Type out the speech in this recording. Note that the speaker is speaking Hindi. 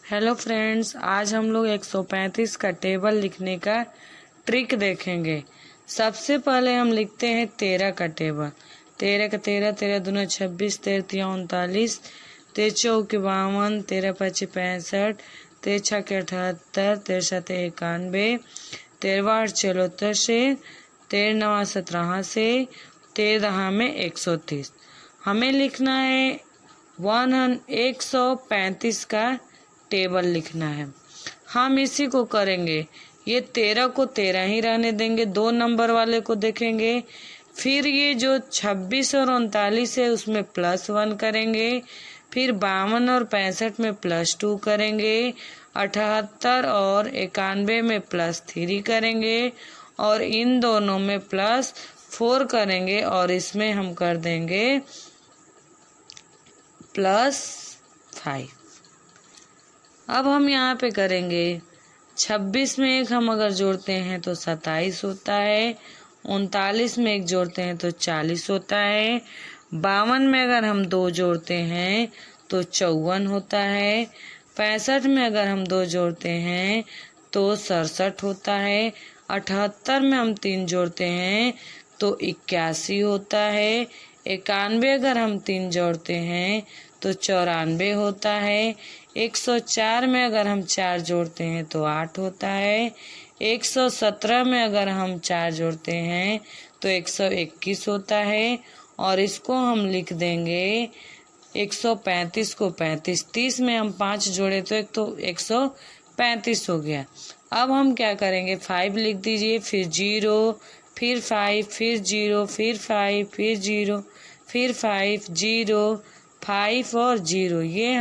हेलो फ्रेंड्स, आज हम लोग 135 का टेबल लिखने का ट्रिक देखेंगे। सबसे पहले हम लिखते हैं 13 का टेबल। 13 का 13, 13 दूना 26, 13 तिया 39, 13 चौके 52, 13 पचे 65, 13 छके 78, 13 सते 91, 13 आठ 74 से, 13 नवा 17 से, 13 में 130। हमें लिखना है 135 का टेबल लिखना है। हम इसी को करेंगे, ये 13 को 13 ही रहने देंगे, 2 नंबर वाले को देखेंगे। फिर ये जो 26 और 39 है उसमें +1 करेंगे। फिर 52 और 65 में +2 करेंगे। 78 और 91 में +3 करेंगे और इन दोनों में +4 करेंगे और इसमें हम कर देंगे +5। अब हम यहाँ पे करेंगे 26 में एक हम अगर जोड़ते हैं तो 27 होता है, 39 में एक जोड़ते हैं तो 40 होता है, 52 में अगर हम 2 जोड़ते हैं तो 54 होता है, 65 में अगर हम 2 जोड़ते हैं तो 67 होता है, 78 में हम 3 जोड़ते हैं तो 81 होता है, 91 अगर हम 3 जोड़ते हैं तो 94 होता है, 104 में अगर हम 4 जोड़ते हैं तो 8 होता है, 117 में अगर हम 4 जोड़ते हैं तो 121 होता है और इसको हम लिख देंगे 135 को 35। 30 में हम 5 जोड़े तो 135 हो गया। अब हम क्या करेंगे, 5 लिख दीजिए, फिर 0, फिर 5, फिर 0, फिर 5, फिर 0, फिर 5, 0, 5 और 0। ये